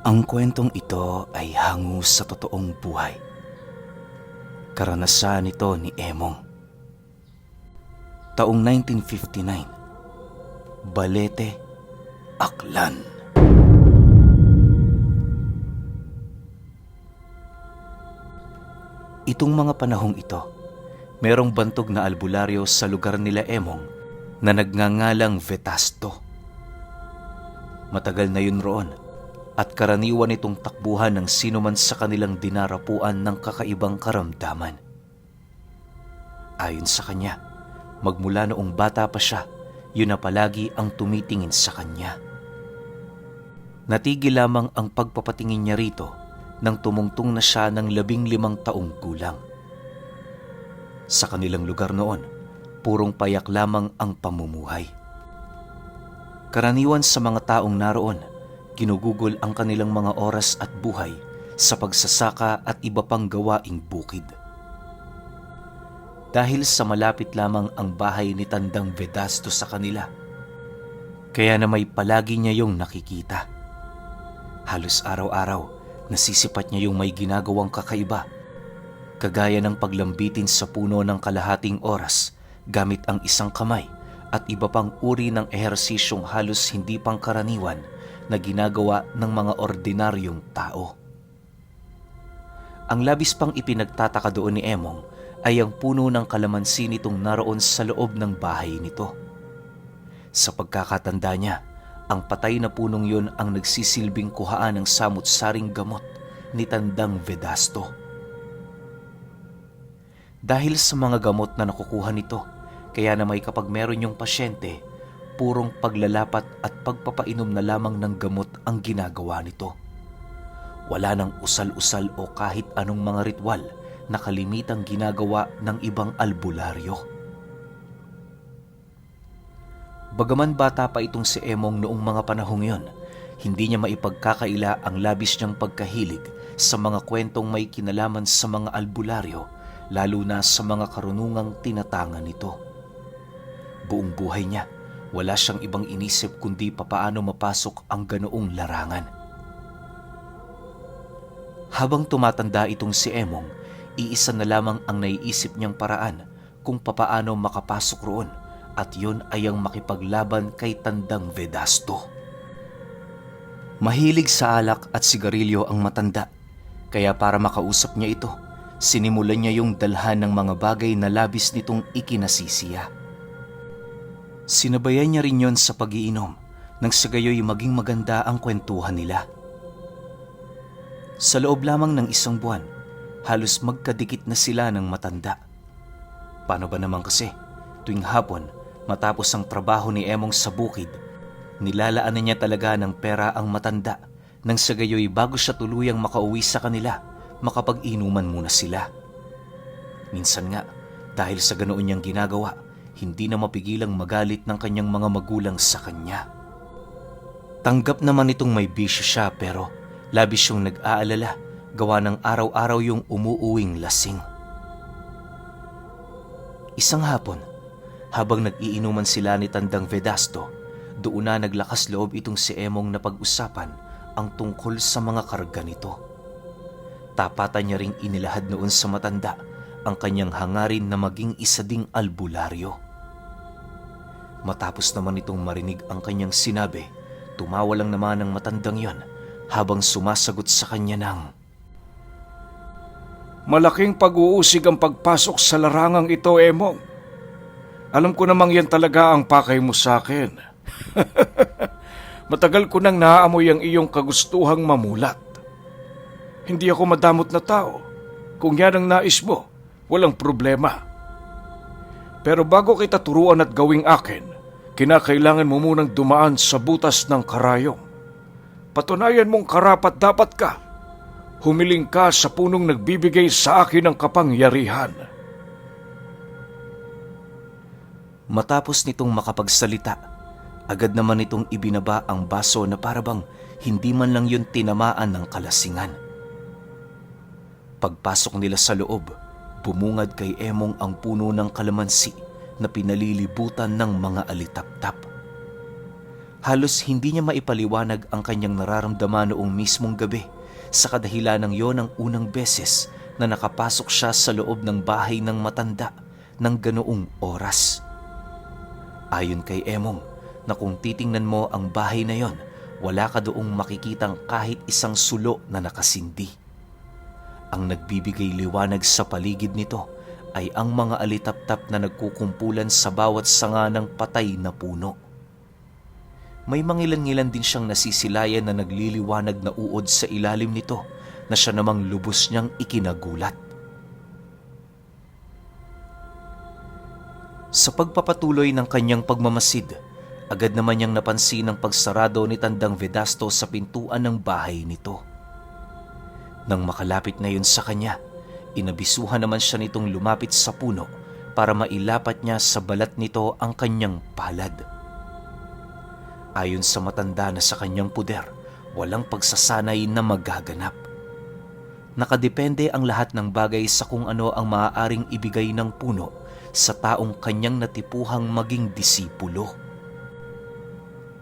Ang kwentong ito ay hango sa totoong buhay. Karanasan ito ni Emong. Taong 1959, Balete, Aklan. Itong mga panahong ito, merong bantog na albularyo sa lugar nila Emong na nagngangalang Vetasto. Matagal na yun roon at karaniwan itong takbuhan ng sinuman sa kanilang dinarapuan ng kakaibang karamdaman. Ayon sa kanya, magmula noong bata pa siya, yun na palagi ang tumitingin sa kanya. Natigil lamang ang pagpapatingin niya rito nang tumungtong na siya ng 15 taong gulang. Sa kanilang lugar noon, purong payak lamang ang pamumuhay. Karaniwan sa mga taong naroon, ginugugol ang kanilang mga oras at buhay sa pagsasaka at iba pang gawaing bukid. Dahil sa malapit lamang ang bahay ni Tandang Vedasto sa kanila, kaya na may palagi niya yung nakikita. Halos araw-araw, nasisipat niya yung may ginagawang kakaiba, kagaya ng paglambitin sa puno ng kalahating oras gamit ang isang kamay at iba pang uri ng ehersisyong halos hindi pangkaraniwan na ginagawa ng mga ordinaryong tao. Ang labis pang ipinagtataka doon ni Emong ay ang puno ng kalamansi nitong naroon sa loob ng bahay nito. Sa pagkakatanda niya, ang patay na punong yun ang nagsisilbing kuhaan ng samut-saring gamot ni Tandang Vedasto. Dahil sa mga gamot na nakukuha nito, kaya na may kapag meron yung pasyente, purong paglalapat at pagpapainom na lamang ng gamot ang ginagawa nito. Wala nang usal-usal o kahit anong mga ritual na kalimitang ginagawa ng ibang albularyo. Bagaman bata pa itong si Emong noong mga panahong yon, hindi niya maipagkakaila ang labis niyang pagkahilig sa mga kwentong may kinalaman sa mga albularyo, lalo na sa mga karunungang tinatangan nito. Buong buhay niya, wala siyang ibang inisip kundi papaano mapasok ang ganoong larangan. Habang tumatanda itong si Emong, iisa na lamang ang naiisip niyang paraan kung papaano makapasok roon, at yun ay ang makipaglaban kay Tandang Vedasto. Mahilig sa alak at sigarilyo ang matanda, kaya para makausap niya ito, sinimulan niya yung dalhan ng mga bagay na labis nitong ikinasisiya. Sinabayan niya rin yon sa pag-iinom nang sa gayoy maging maganda ang kwentuhan nila. Sa loob lamang ng isang buwan, halos magkadikit na sila ng matanda. Paano ba naman kasi, tuwing hapon, matapos ang trabaho ni Emong sa bukid, nilalaanan niya talaga ng pera ang matanda nang sa gayoy bago siya tuluyang makauwi sa kanila, makapag-inuman muna sila. Minsan nga, dahil sa ganoon niyang ginagawa, hindi na mapigilang magalit ng kanyang mga magulang sa kanya. Tanggap naman itong may bisyo siya, pero labis yung nag-aalala gawa ng araw-araw yung umuuwing lasing. Isang hapon, habang nag-iinuman sila ni Tandang Vedasto, doon na naglakas loob itong si Emong na pag-usapan ang tungkol sa mga karga nito. Tapatan niya ring inilahad noon sa matanda ang kanyang hangarin na maging isa ding albularyo. Matapos naman itong marinig ang kanyang sinabi, tumawa lang naman ang matandang yon habang sumasagot sa kanya ng, "Malaking pag-uusig ang pagpasok sa larangang ito, Emong. Alam ko namang yan talaga ang pakay mo sa akin. Matagal ko nang naaamoy ang iyong kagustuhang mamulat. Hindi ako madamot na tao. Kung yan ang nais mo, walang problema. Pero bago kita turuan at gawing akin, kinakailangan mo munang dumaan sa butas ng karayom. Patunayan mong karapat dapat ka. Humiling ka sa punong nagbibigay sa akin ng kapangyarihan." Matapos nitong makapagsalita, agad naman itong ibinaba ang baso na parabang hindi man lang yun tinamaan ng kalasingan. Pagpasok nila sa loob, bumungad kay Emong ang puno ng kalamansi na pinalilibutan ng mga alitaptap. Halos hindi niya maipaliwanag ang kanyang nararamdaman noong mismong gabi sa kadahilanang yon ang unang beses na nakapasok siya sa loob ng bahay ng matanda ng ganoong oras. Ayon kay Emong, na kung titingnan mo ang bahay na yon, wala ka doong makikitang kahit isang sulo na nakasindi. Ang nagbibigay liwanag sa paligid nito ay ang mga alitaptap na nagkukumpulan sa bawat sanga ng patay na puno. May mangilan-ngilan din siyang nasisilayan na nagliliwanag na uod sa ilalim nito na siya namang lubos niyang ikinagulat. Sa pagpapatuloy ng kanyang pagmamasid, agad naman niyang napansin ang pagsarado ni Tandang Vedasto sa pintuan ng bahay nito. Nang makalapit na yun sa kanya, inabisuhan naman siya nitong lumapit sa puno para mailapat niya sa balat nito ang kanyang palad. Ayon sa matanda na sa kanyang puder, walang pagsasanay na magaganap. Nakadepende ang lahat ng bagay sa kung ano ang maaaring ibigay ng puno sa taong kanyang natipuhang maging disipulo.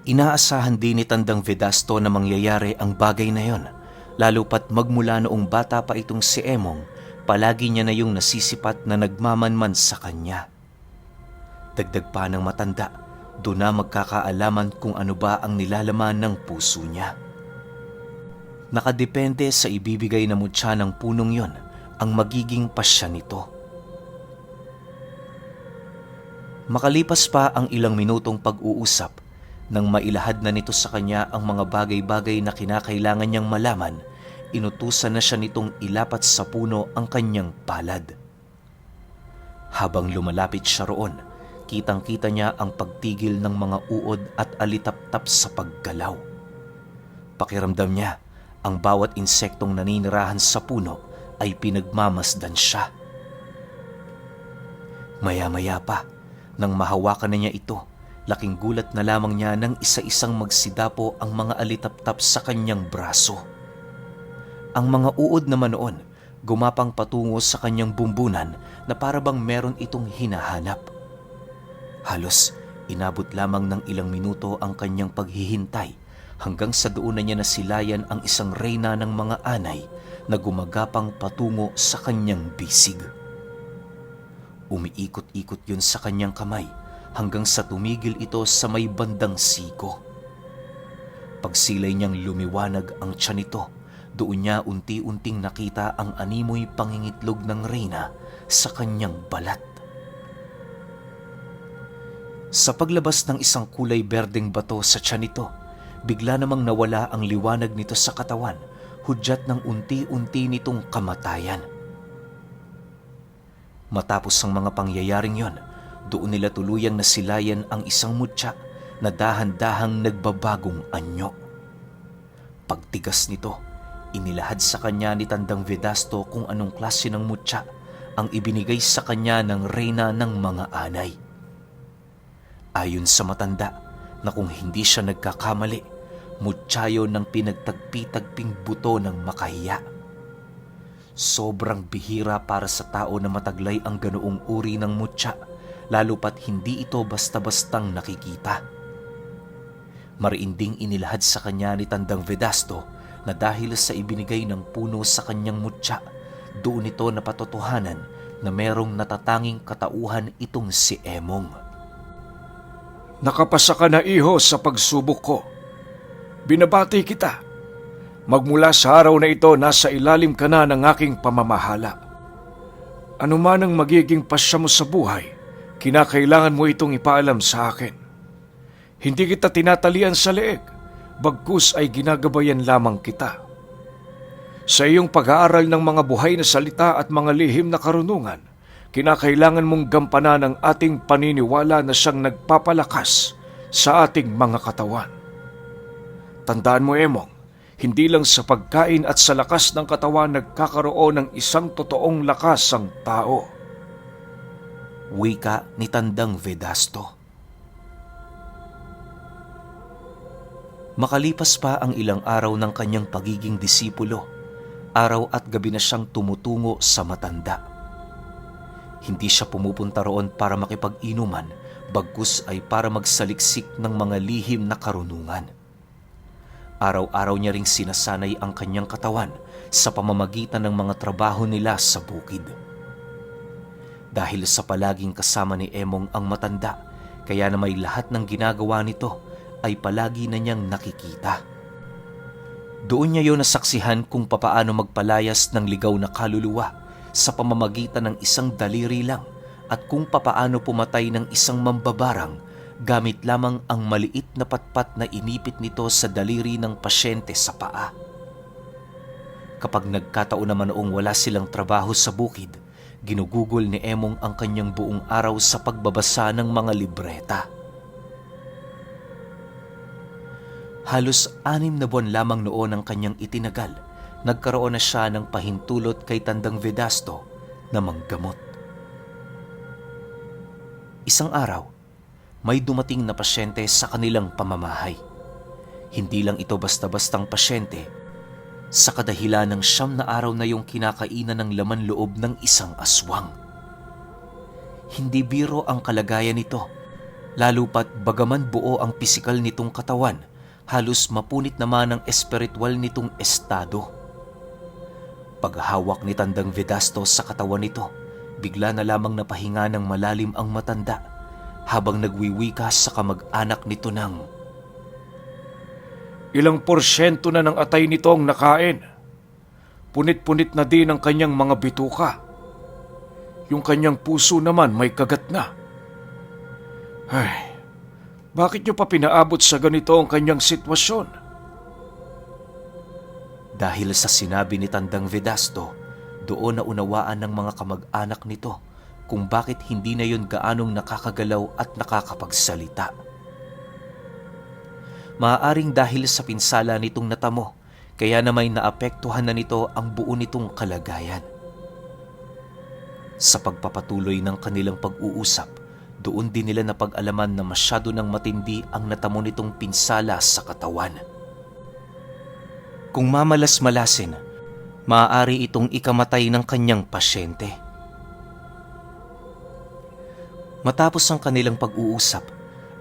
Inaasahan din ni Tandang Vedasto na mangyayari ang bagay na yon, lalo pat magmula noong bata pa itong si Emong, palagi niya na yung nasisipat na nagmamanman sa kanya. Dagdag pa ng matanda, doon na magkakaalaman kung ano ba ang nilalaman ng puso niya. Nakadepende sa ibibigay na mutya ng punong yon ang magiging pasya nito. Makalipas pa ang ilang minutong pag-uusap, nang mailahad na nito sa kanya ang mga bagay-bagay na kinakailangan niyang malaman, inutusan na siya nitong ilapat sa puno ang kanyang palad. Habang lumalapit siya roon, kitang-kita niya ang pagtigil ng mga uod at alitaptap sa paggalaw. Pakiramdam niya, ang bawat insektong naninirahan sa puno ay pinagmamasdan siya. Maya-maya pa, nang mahawakan na niya ito, laking gulat na lamang niya nang isa-isang magsidapo ang mga alitaptap sa kanyang braso. Ang mga uod naman noon, gumapang patungo sa kanyang bumbunan na para bang meron itong hinahanap. Halos inabot lamang ng ilang minuto ang kanyang paghihintay hanggang sa doon na niya nasilayan ang isang reyna ng mga anay na gumagapang patungo sa kanyang bisig. Umiikot-ikot yun sa kanyang kamay hanggang sa tumigil ito sa may bandang siko. Pagsilay niyang lumiwanag ang tiyan nito, doon niya unti-unting nakita ang animoy pangingitlog ng reyna sa kanyang balat. Sa paglabas ng isang kulay berdeng bato sa tiyan nito, bigla namang nawala ang liwanag nito sa katawan, hudyat ng unti-unti nitong kamatayan. Matapos ang mga pangyayaring yon, doon nila tuluyang nasilayan ang isang mutya na dahan-dahang nagbabagong anyo. Pagtigas nito, inilahad sa kanya ni Tandang Vedasto kung anong klase ng mutya ang ibinigay sa kanya ng reyna ng mga anay. Ayon sa matanda, na kung hindi siya nagkakamali, mutyayo ng pinagtagpi-tagping buto ng makahiya. Sobrang bihira para sa tao na mataglay ang ganoong uri ng mutya, lalo pat hindi ito basta-bastang nakikita. Mariinding inilahad sa kanya ni Tandang Vedasto na dahil sa ibinigay ng puno sa kanyang mutya, doon ito napatotohanan na merong natatanging katauhan itong si Emong. Nakapasa ka na, iho, sa pagsubok ko. Binabati kita. Magmula sa araw na ito, nasa ilalim ka na ng aking pamamahala. Ano man ang magiging pasya mo sa buhay, kinakailangan mo itong ipaalam sa akin. Hindi kita tinatalian sa leeg, bagkus ay ginagabayan lamang kita. Sa iyong pag-aaral ng mga buhay na salita at mga lihim na karunungan, kinakailangan mong gampanan ang ating paniniwala na siyang nagpapalakas sa ating mga katawan. Tandaan mo, Emong, hindi lang sa pagkain at sa lakas ng katawan nagkakaroon ng isang totoong lakas ang tao. Wika ni Tandang Vedasto. Makalipas pa ang ilang araw ng kanyang pagiging disipulo, araw at gabi na siyang tumutungo sa matanda. Hindi siya pumupunta roon para makipag-inuman, bagkus ay para magsaliksik ng mga lihim na karunungan. Araw-araw niya ring sinasanay ang kanyang katawan sa pamamagitan ng mga trabaho nila sa bukid. Dahil sa palaging kasama ni Emong ang matanda, kaya na may lahat ng ginagawa nito ay palagi na niyang nakikita. Doon niya yon nasaksihan kung papaano magpalayas ng ligaw na kaluluwa sa pamamagitan ng isang daliri lang at kung papaano pumatay ng isang mambabarang gamit lamang ang maliit na patpat na inipit nito sa daliri ng pasyente sa paa. Kapag nagkataon naman noong wala silang trabaho sa bukid, ginugugol ni Emong ang kanyang buong araw sa pagbabasa ng mga libreta. Halos 6 na buwan lamang noon ang kanyang itinagal, nagkaroon na siya ng pahintulot kay Tandang Vedasto na manggamot. Isang araw, may dumating na pasyente sa kanilang pamamahay. Hindi lang ito basta-bastang pasyente, sa kadahilan ng 9 na araw na yung kinakainan ng laman loob ng isang aswang. Hindi biro ang kalagayan nito, lalo pat bagaman buo ang pisikal nitong katawan, halos mapunit naman ang espiritual nitong estado. Paghahawak ni Tandang Vedasto sa katawan nito, bigla na lamang napahinga ng malalim ang matanda habang nagwiwika sa kamag-anak nito ng, Ilang porsyento na ng atay nito ang nakain. Punit-punit na din ang kanyang mga bituka. Yung kanyang puso naman may kagat na. Ay, bakit niyo pa pinaabot sa ganito ang kanyang sitwasyon? Dahil sa sinabi ni Tandang Vedasto, doon na unawaan ng mga kamag-anak nito kung bakit hindi na yun gaanong nakakagalaw at nakakapagsalita. Maaaring dahil sa pinsala nitong natamo, kaya na may naapektuhan na nito ang buo nitong kalagayan. Sa pagpapatuloy ng kanilang pag-uusap, doon din nila napag-alaman na masyado ng matindi ang natamo nitong pinsala sa katawan. Kung mamalas-malasin, maaari itong ikamatay ng kanyang pasyente. Matapos ang kanilang pag-uusap,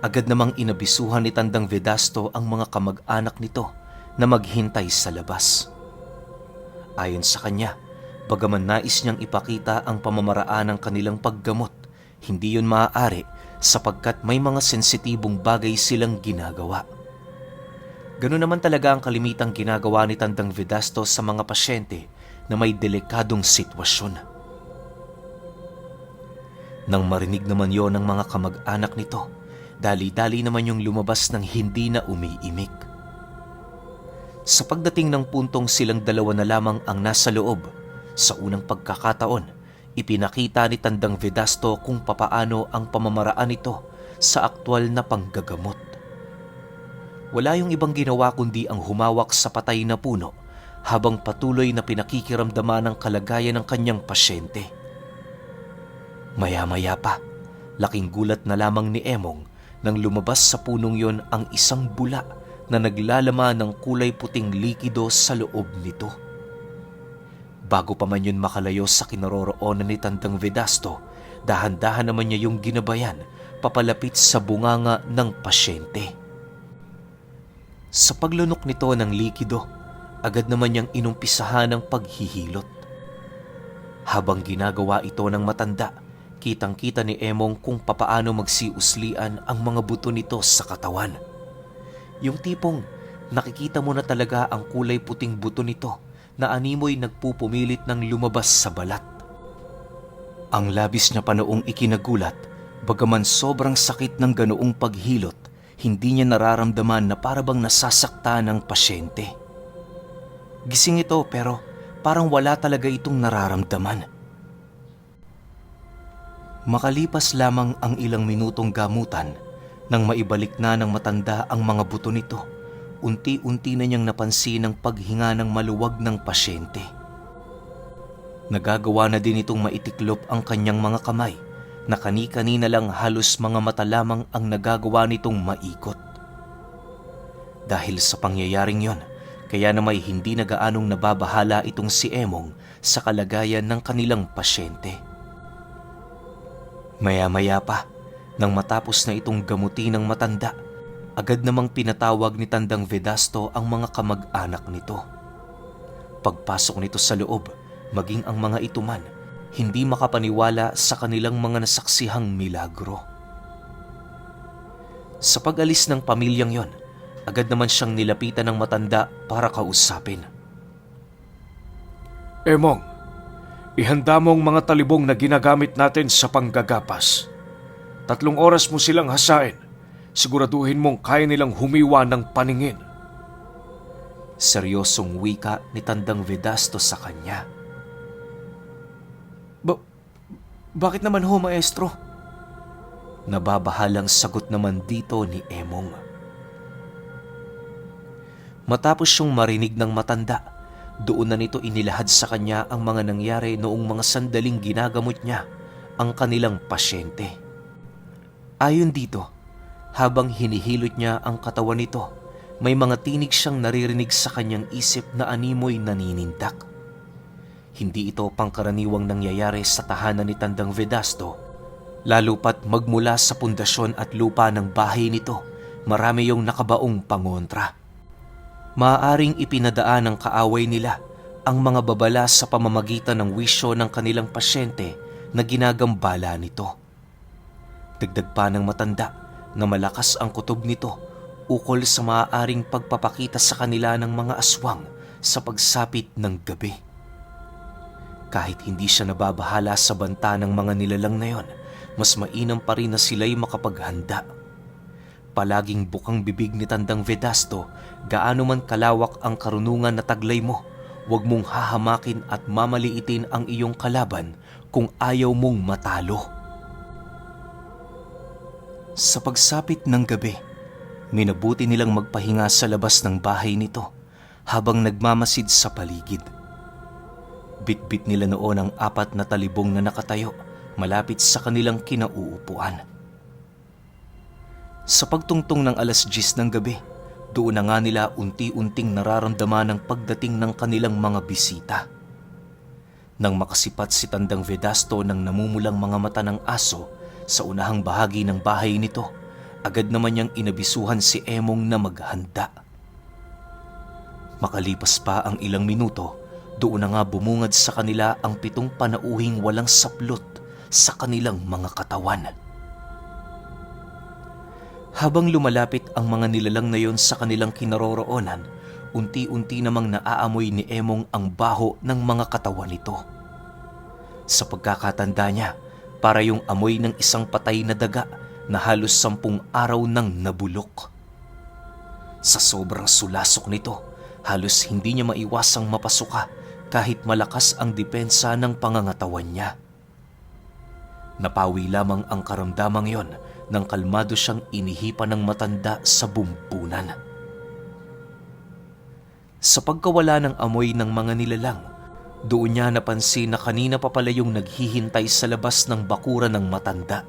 agad namang inabisuhan ni Tandang Vedasto ang mga kamag-anak nito na maghintay sa labas. Ayon sa kanya, bagaman nais niyang ipakita ang pamamaraan ng kanilang paggamot, hindi yun maaari sapagkat may mga sensitibong bagay silang ginagawa. Ganun naman talaga ang kalimitang ginagawa ni Tandang Vedasto sa mga pasyente na may delikadong sitwasyon. Nang marinig naman yon ng mga kamag-anak nito, dali-dali naman yung lumabas ng hindi na umiimik. Sa pagdating ng puntong silang dalawa na lamang ang nasa loob, sa unang pagkakataon, ipinakita ni Tandang Vedasto kung papaano ang pamamaraan nito sa aktwal na panggagamot. Wala yung ibang ginawa kundi ang humawak sa patay na puno habang patuloy na pinakikiramdaman ang kalagayan ng kanyang pasyente. Maya-maya pa, laking gulat na lamang ni Emong nang lumabas sa punong yon ang isang bula na naglalaman ng kulay puting likido sa loob nito. Bago pa man yun makalayo sa kinaroroonan ni Tandang Vedasto, dahan-dahan naman niya yung ginabayan papalapit sa bunganga ng pasyente. Sa paglunok nito ng likido, agad naman niyang inumpisahan ang paghihilot. Habang ginagawa ito ng matanda, kitang-kita ni Emong kung papaano magsiuslian ang mga buto nito sa katawan. Yung tipong nakikita mo na talaga ang kulay puting buto nito na animoy nagpupumilit ng lumabas sa balat. Ang labis niya pa noong ikinagulat, bagaman sobrang sakit ng ganoong paghilot, hindi niya nararamdaman na parabang nasasaktan ng pasyente. Gising ito pero parang wala talaga itong nararamdaman. Makalipas lamang ang ilang minutong gamutan, nang maibalik na ng matanda ang mga buto nito, unti-unti na niyang napansin ang paghinga ng maluwag ng pasyente. Nagagawa na din itong maitiklop ang kanyang mga kamay, na kani-kanina lang halos mga mata lamang ang nagagawa nitong maikot. Dahil sa pangyayaring yon, kaya na may hindi na gaanong nababahala itong si Emong sa kalagayan ng kanilang pasyente. Maya-maya pa, Nang matapos na itong gamutin ng matanda, agad namang pinatawag ni Tandang Vedasto ang mga kamag-anak nito. Pagpasok nito sa loob, maging ang mga ito man, hindi makapaniwala sa kanilang mga nasaksihang milagro. Sa pag-alis ng pamilyang yon, agad naman siyang nilapitan ng matanda para kausapin. Emong, ihanda mo ang mga talibong na ginagamit natin sa panggagapas. 3 oras mo silang hasain. Siguraduhin mong kaya nilang humiwa ng paningin. Seryosong wika ni Tandang Vedasto sa kanya. Bakit naman ho, maestro? Nababahalang sagot naman dito ni Emong. Matapos siyang marinig ng matanda, doon na nito inilahad sa kanya ang mga nangyari noong mga sandaling ginagamot niya ang kanilang pasyente. Ayon dito, habang hinihilot niya ang katawan nito, may mga tinig siyang naririnig sa kanyang isip na animoy naninindak. Hindi ito pangkaraniwang nangyayari sa tahanan ni Tandang Vedasto, lalo pat magmula sa pundasyon at lupa ng bahay nito, marami yung nakabaong pangontra. Maaaring ipinadaan ng kaaway nila ang mga babala sa pamamagitan ng wisyo ng kanilang pasyente na ginagambala nito. Dagdag pa ng matanda na malakas ang kutob nito ukol sa maaaring pagpapakita sa kanila ng mga aswang sa pagsapit ng gabi. Kahit hindi siya nababahala sa banta ng mga nilalang na yon, mas mainam pa rin na sila'y makapaghanda. Palaging bukang bibig ni Tandang Vedasto, gaano man kalawak ang karunungan na taglay mo, huwag mong hahamakin at mamaliitin ang iyong kalaban kung ayaw mong matalo. Sa pagsapit ng gabi, minabuti nilang magpahinga sa labas ng bahay nito habang nagmamasid sa paligid. Bitbit nila noon ang 4 na talibong na nakatayo malapit sa kanilang kinauupuan. Sa pagtungtong ng 10:00 ng gabi, doon na nga nila unti-unting nararamdaman ang pagdating ng kanilang mga bisita. Nang makasipat si Tandang Vedasto ng namumulang mga mata ng aso sa unahang bahagi ng bahay nito, agad naman niyang inabisuhan si Emong na maghanda. Makalipas pa ang ilang minuto, doon na nga bumungad sa kanila ang 7 panauhing walang saplot sa kanilang mga katawan. Habang lumalapit ang mga nilalang na yon sa kanilang kinaroroonan, unti-unti namang naaamoy ni Emong ang baho ng mga katawan nito. Sa pagkakatanda niya, para yung amoy ng isang patay na daga na halos 10 araw nang nabulok. Sa sobrang sulasok nito, halos hindi niya maiwasang mapasuka kahit malakas ang depensa ng pangangatawan niya. Napawi lamang ang karamdamang yon nang kalmado siyang inihipan ng matanda sa bumpunan. Sa pagkawala ng amoy ng mga nilalang, doon niya napansin na kanina pa pala yung naghihintay sa labas ng bakuran ng matanda.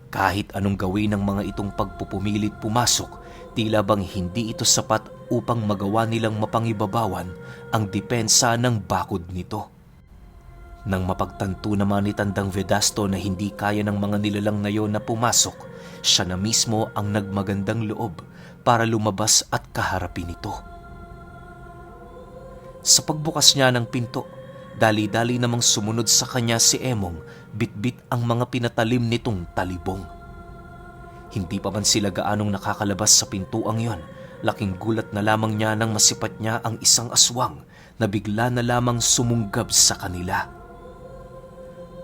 Kahit anong gawin ng mga itong pagpupumilit pumasok, tila bang hindi ito sapat upang magawa nilang mapangibabawan ang depensa ng bakod nito. Nang mapagtanto naman ni Tandang Vedasto na hindi kaya ng mga nilalang na yon na pumasok, siya na mismo ang nagmagandang loob para lumabas at kaharapin ito. Sa pagbukas niya ng pinto, dali-dali namang sumunod sa kanya si Emong, bitbit ang mga pinatalim nitong talibong. Hindi pa man sila gaanong nakakalabas sa pintuang yon, laking gulat na lamang niya nang masipat niya ang isang aswang na bigla na lamang sumunggab sa kanila.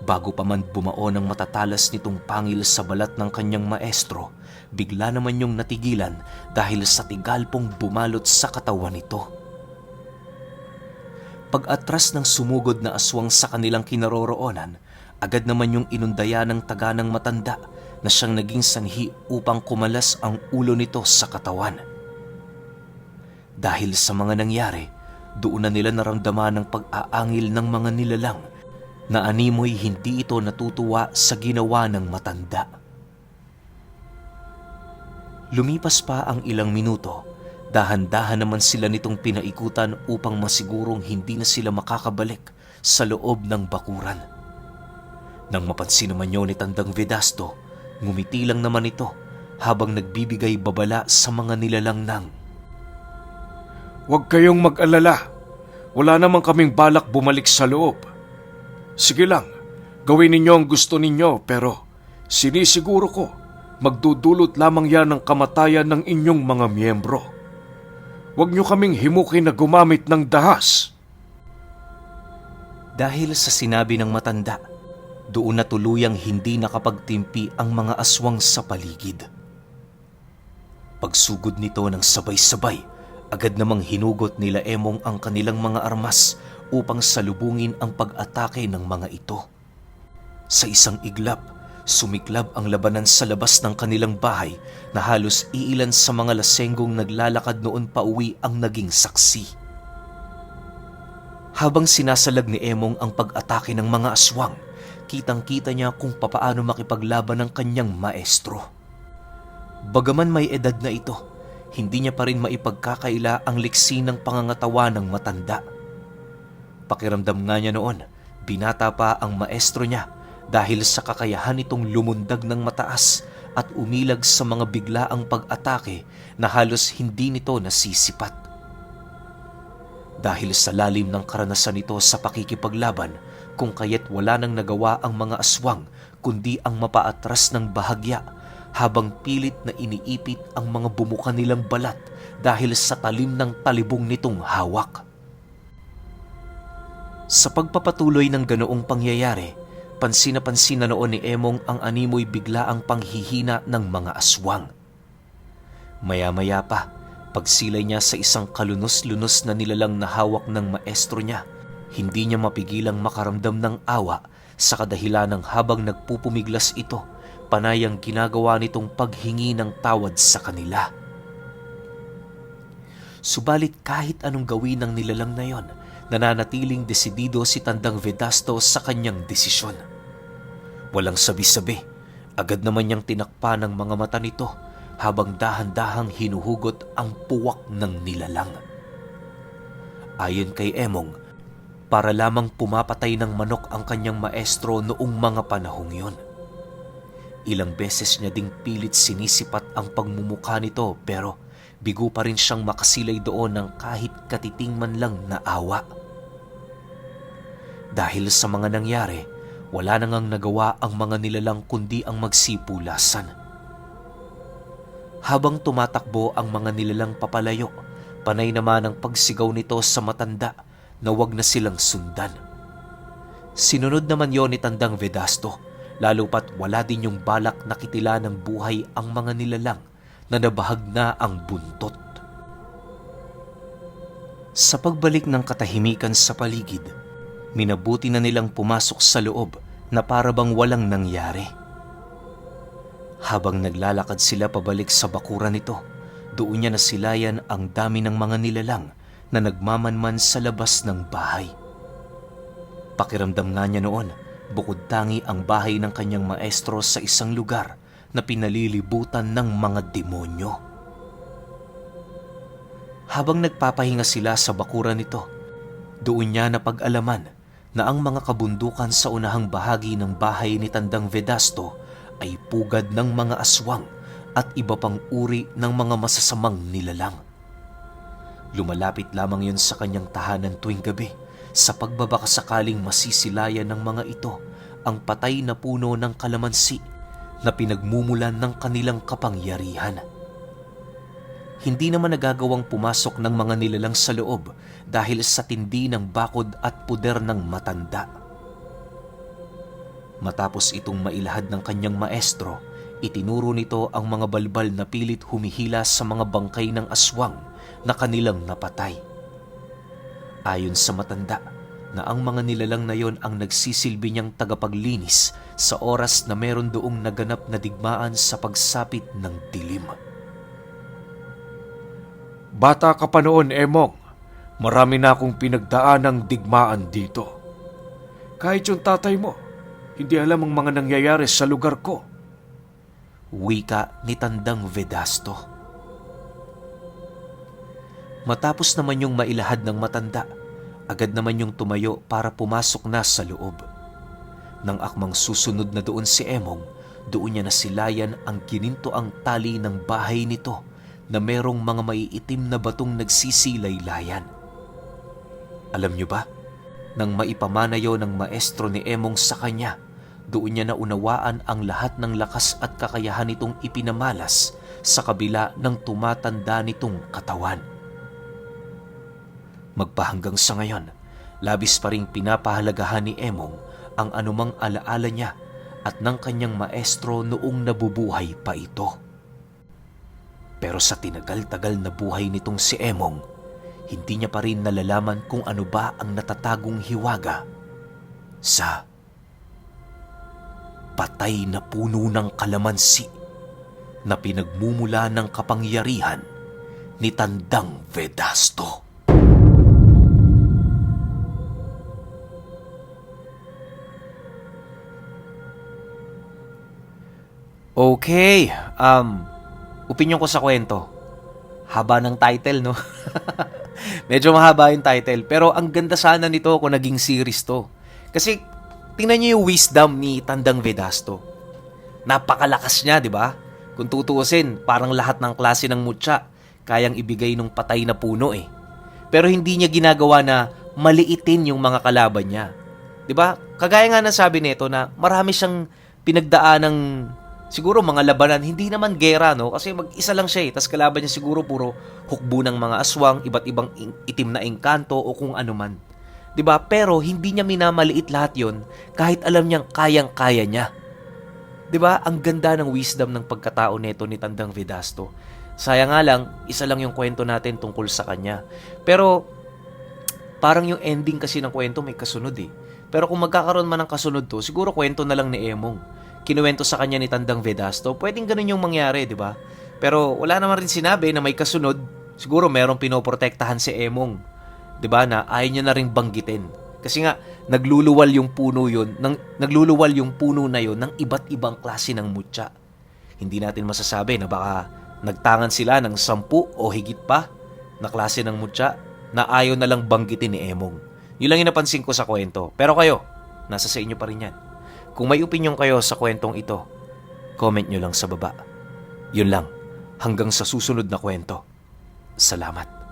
Bago pa man bumao ng matatalas nitong pangil sa balat ng kanyang maestro, bigla naman yung natigilan dahil sa tigal pong bumalot sa katawan nito. Pag-atras ng sumugod na aswang sa kanilang kinaroroonan, agad naman yung inundaya ng taganang matanda na siyang naging sanhi upang kumalas ang ulo nito sa katawan. Dahil sa mga nangyari, doon na nila naramdaman ang pag-aangil ng mga nilalang na animoy hindi ito natutuwa sa ginawa ng matanda. Lumipas pa ang ilang minuto, dahan-dahan naman sila nitong pinaikutan upang masigurong hindi na sila makakabalik sa loob ng bakuran. Nang mapansin naman yun ni Tandang Vedasto, Ngumiti lang naman ito habang nagbibigay babala sa mga nilalang ng, "Huwag kayong mag-alala. Wala naman kaming balak bumalik sa loob. Sige lang, gawin ninyo ang gusto ninyo pero sinisiguro ko magdudulot lamang yan ng kamatayan ng inyong mga miyembro. Huwag nyo kaming himukin na gumamit ng dahas." Dahil sa sinabi ng matanda, doon na tuluyang hindi nakapagtimpi ang mga aswang sa paligid. Pagsugod nito ng sabay-sabay, agad namang hinugot nila Emong ang kanilang mga armas upang salubungin ang pag-atake ng mga ito. Sa isang iglap, sumiklab ang labanan sa labas ng kanilang bahay na halos iilan sa mga lasenggong naglalakad noon pauwi ang naging saksi. Habang sinasalag ni Emong ang pag-atake ng mga aswang, kitang-kita niya kung papaano makipaglaban ng kanyang maestro. Bagaman may edad na ito, hindi niya pa rin maipagkakaila ang liksi ng pangangatawa ng matanda. Pakiramdam nga niya noon, binata pa ang maestro niya dahil sa kakayahan itong lumundag ng mataas at umilag sa mga biglaang pag-atake na halos hindi nito nasisipat. Dahil sa lalim ng karanasan nito sa pakikipaglaban, kung kaya't wala nang nagawa ang mga aswang kundi ang mapaatras ng bahagya habang pilit na iniipit ang mga bumuka nilang balat dahil sa talim ng talibong nitong hawak. Sa pagpapatuloy ng ganoong pangyayari, pansin na noon ni Emong ang animoy biglaang panghihina ng mga aswang. Maya-maya pa, pagsilay niya sa isang kalunos-lunos na nilalang na hawak ng maestro niya, hindi niya mapigilang makaramdam ng awa sa kadahilanang habang nagpupumiglas ito, panayang ginagawa nitong paghingi ng tawad sa kanila. Subalit kahit anong gawin ng nilalang na yon, nananatiling desidido si Tandang Vedasto sa kanyang desisyon. Walang sabi-sabi, agad naman niyang tinakpa ng mga mata nito habang dahan-dahang hinuhugot ang puwak ng nilalang. Ayon kay Emong, para lamang pumapatay ng manok ang kanyang maestro noong mga panahong yon. Ilang beses niya ding pilit sinisipat ang pagmumukha nito pero bigo pa rin siyang makasilay doon ng kahit katiting man lang na awa. Dahil sa mga nangyari, wala na ngang nagawa ang mga nilalang kundi ang magsipulasan. Habang tumatakbo ang mga nilalang papalayo, panay naman ang pagsigaw nito sa matanda na wag na silang sundan. Sinunod naman yon ni Tandang Vedasto, lalo pat wala din yung balak na kitila ng buhay ang mga nilalang na nabahag na ang buntot. Sa pagbalik ng katahimikan sa paligid, minabuti na nilang pumasok sa loob na parabang walang nangyari. Habang naglalakad sila pabalik sa bakuran nito, doon niya nasilayan ang dami ng mga nilalang na nagmamanman sa labas ng bahay. Pakiramdam nga niya noon, bukod tangi ang bahay ng kanyang maestro sa isang lugar na pinalilibutan ng mga demonyo. Habang nagpapahinga sila sa bakuran nito, doon niya napag-alaman na ang mga kabundukan sa unahang bahagi ng bahay ni Tandang Vedasto ay pugad ng mga aswang at iba pang uri ng mga masasamang nilalang. Lumalapit lamang yun sa kanyang tahanan tuwing gabi sa pagbabakasakaling masisilayan ng mga ito ang patay na puno ng kalamansi na pinagmumulan ng kanilang kapangyarihan. Hindi naman nagagawang pumasok ng mga nilalang sa loob dahil sa tindi ng bakod at puder ng matanda. Matapos itong mailahad ng kanyang maestro, itinuro nito ang mga balbal na pilit humihila sa mga bangkay ng aswang na kanilang napatay. Ayon sa matanda, na ang mga nilalang na yon ang nagsisilbi niyang tagapaglinis sa oras na meron doong naganap na digmaan sa pagsapit ng dilim. "Bata ka pa noon, Emong. Marami na akong pinagdaan ng digmaan dito. Kahit yung tatay mo, hindi alam ang mga nangyayari sa lugar ko." Wika ni Tandang Vedasto. Matapos naman yung mailahad ng matanda, agad naman yung tumayo para pumasok na sa loob. Nang akmang susunod na doon si Emong, Doon niya nasilayan ang ginintoang tali ng bahay nito na merong mga maiitim na batong nagsisilaylayan. Alam niyo ba, nang maipamanayo ng maestro ni Emong sa kanya, doon niya naunawaan ang lahat ng lakas at kakayahan nitong ipinamalas sa kabila ng tumatanda nitong katawan. Magpahanggang sa ngayon, labis pa ring pinapahalagahan ni Emong ang anumang alaala niya at ng kanyang maestro noong nabubuhay pa ito. Pero sa tinagal-tagal na buhay nitong si Emong, hindi niya pa rin nalalaman kung ano ba ang natatagong hiwaga sa patay na puno ng kalamansi na pinagmumula ng kapangyarihan ni Tandang Vedasto. Okay, opinyon ko sa kwento. Haba ng title, no? Medyo mahaba yung title, pero ang ganda sana nito kung naging series to. Kasi tingnan niyo yung wisdom ni Tandang Vedasto. Napakalakas niya, di ba? Kung tutuusin, parang lahat ng klase ng mutya kayang ibigay ng patay na puno eh. Pero hindi niya ginagawa na maliitin yung mga kalaban niya. Di ba? Kagaya nga ng sabi nito na marami siyang pinagdaan ng siguro mga labanan, hindi naman gera, no? Kasi mag-isa lang siya eh. Tapos kalaban niya siguro puro hukbo ng mga aswang, iba't ibang itim na engkanto o kung ano man. 'Di ba? Pero hindi niya minamaliit lahat 'yon kahit alam niyang kayang-kaya niya. 'Di ba? Ang ganda ng wisdom ng pagkatao nito ni Tandang Vedasto. Sayang nga lang, isa lang yung kwento natin tungkol sa kanya. Pero parang yung ending kasi ng kwento may kasunod eh. Pero kung magkakaroon man ng kasunod to, siguro kwento na lang ni Emong. Kinuwento sa kanya ni Tandang Vedasto, pwedeng ganun yung mangyari, di ba? Pero wala naman rin sinabi na may kasunod. Siguro merong pinoprotektahan si Emong, di ba, na ayaw niya na rin banggitin. Kasi nga, nagluluwal yung puno na yun ng iba't ibang klase ng mutya. Hindi natin masasabi na baka nagtangan sila ng 10 o higit pa na klase ng mutya na ayaw na lang banggitin ni Emong. Yun lang yung napansin ko sa kwento. Pero kayo, nasa sa inyo pa rin yan. Kung may opinyon kayo sa kwentong ito, comment nyo lang sa baba. Yun lang, hanggang sa susunod na kwento. Salamat.